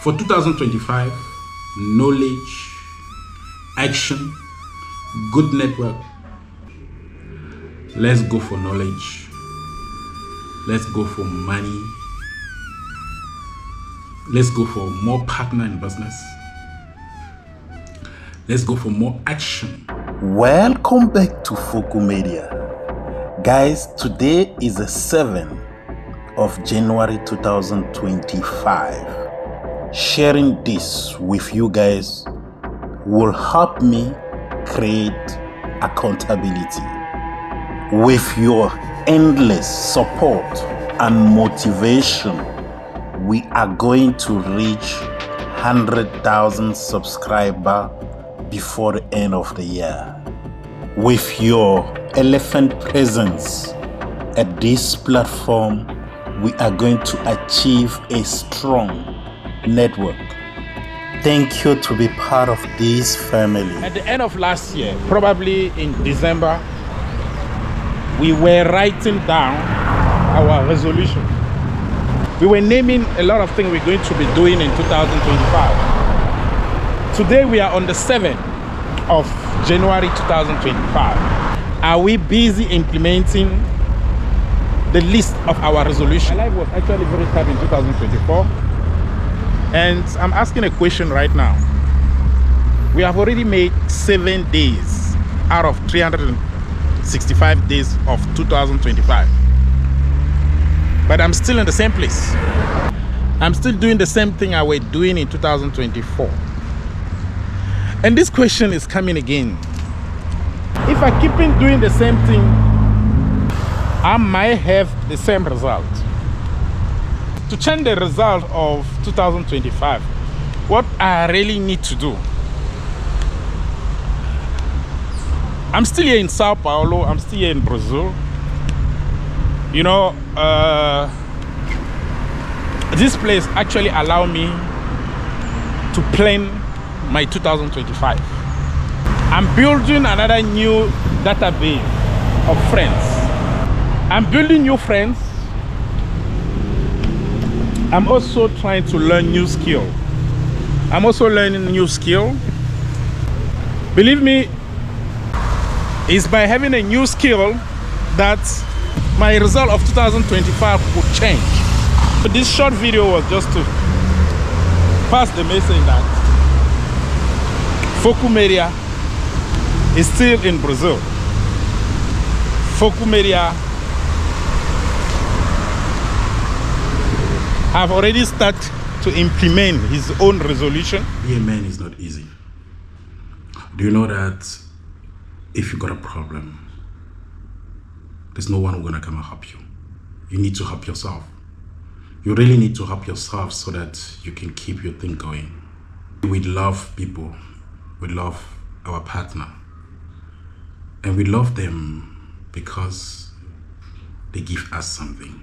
For 2025, knowledge, action, good network. Let's go for knowledge. Let's go for money. Let's go for more partner in business. Let's go for more action. Welcome back to Fokou Media. Guys, today is the 7th of January 2025. Sharing this with you guys will help me create accountability. With your endless support and motivation, we are going to reach 100,000 subscribers before the end of the year. With your elephant presence at this platform, we are going to achieve a strong network. Thank you to be part of this family. At the end of last year, probably in December, we were writing down our resolution. We were naming a lot of things we're going to be doing in 2025. Today we are on the 7th of January 2025. Are we busy implementing the list of our resolution? My life was actually very hard in 2024. And I'm asking a question right now. We have already made 7 days out of 365 days of 2025. But I'm still in the same place. I'm still doing the same thing I was doing in 2024. And this question is coming again. If I keep on doing the same thing, I might have the same result. To change the result of 2025, what I really need to do. I'm still here in Sao Paulo, I'm still here in Brazil. You know, this place actually allowed me to plan my 2025. I'm building another new database of friends. I'm building new friends. I'm also trying to learn new skill. I'm also learning new skill. Believe me, it's by having a new skill that my result of 2025 could change. So this short video was just to pass the message that Fokou Media is still in Brazil. Fokou Media have already started to implement his own resolution. Being a man is not easy. Do you know that if you got a problem, there's no one who's gonna come and help you. You need to help yourself. You really need to help yourself so that you can keep your thing going. We love people. We love our partner. And we love them because they give us something.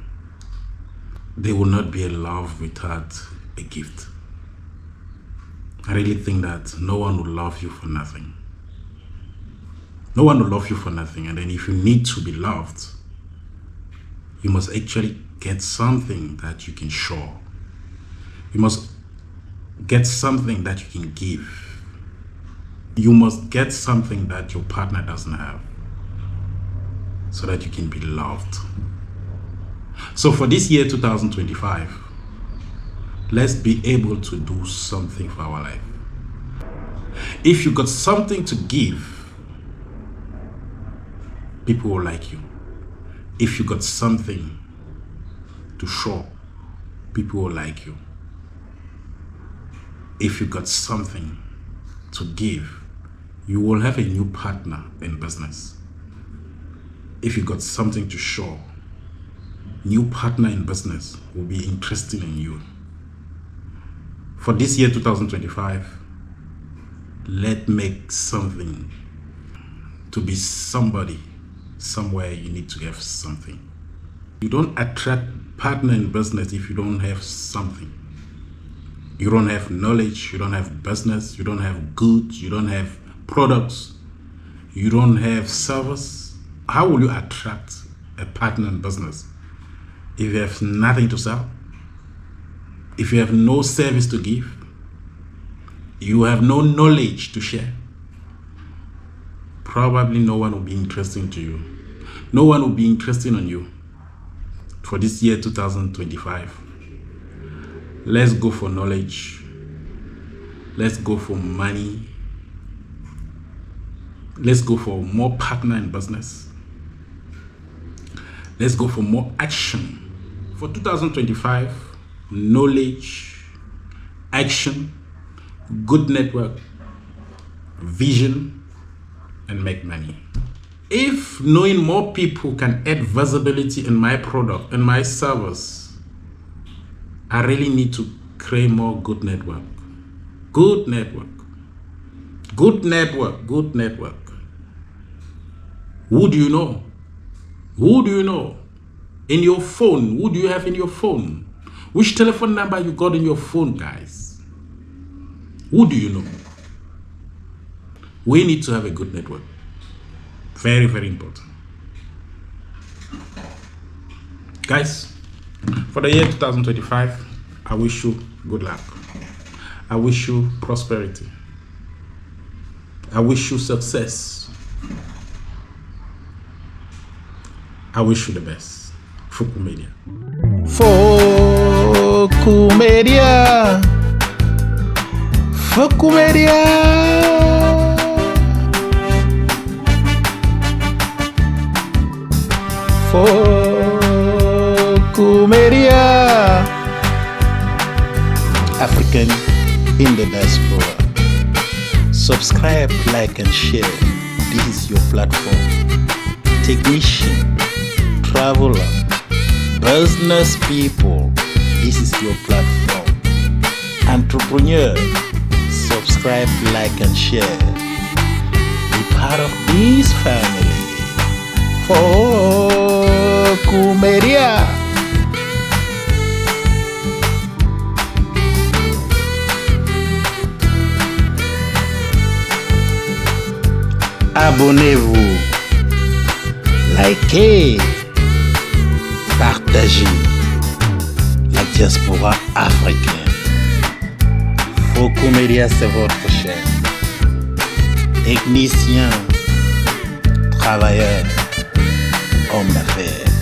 They will not be in love without a gift. I really think that no one will love you for nothing. No one will love you for nothing. And then if you need to be loved, you must actually get something that you can show. You must get something that you can give. You must get something that your partner doesn't have so that you can be loved. So for this year 2025, let's be able to do something for our life. If you got something to give, people will like you. If you got something to show, people will like you. If you got something to give, you will have a new partner in business. If you got something to show, new partner in business will be interested in you. For this year 2025, let's make something. To be somebody, somewhere you need to have something. You don't attract partner in business if you don't have something. You don't have knowledge, you don't have business, you don't have goods, you don't have products, you don't have service. How will you attract a partner in business if you have nothing to sell? if you have no service to give, you have no knowledge to share, probably no one will be interested to you. No one will be interested in you for this year 2025. Let's go for knowledge. Let's go for money. Let's go for more partner in business. Let's go for more action. For 2025, knowledge, action, good network, vision, and make money. If knowing more people can add visibility in my product and my service, I really need to create more good network. Good network. Good network. Good network. Who do you know? Who do you know? In your phone, who do you have in your phone? Which telephone number you got in your phone, guys? Who do you know? We need to have a good network. Very, very important. Guys, for the year 2025, I wish you good luck. I wish you prosperity. I wish you success. I wish you the best. Fokou Media. Fokou Media. Fokou Media. Fokou Media. African in the diaspora. Subscribe, like, and share. This is your platform. Technician, traveler, business people. This is your platform. Entrepreneur, subscribe, like, and share. Be part of this family. Fokou Media. Abonnez-vous, likez, partagez la diaspora africaine. Fokou Media, c'est votre chaîne. Technicien, travailleur, homme d'affaires.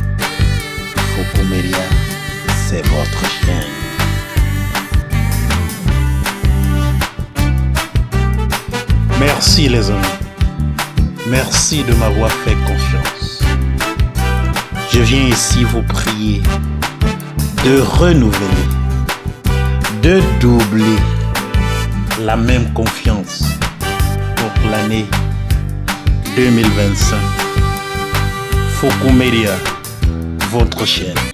Fokou Media, c'est votre chaîne. Merci les amis. Merci de m'avoir fait confiance. Je viens ici vous prier de renouveler, de doubler la même confiance pour l'année 2025. Fokou Media, votre chaîne.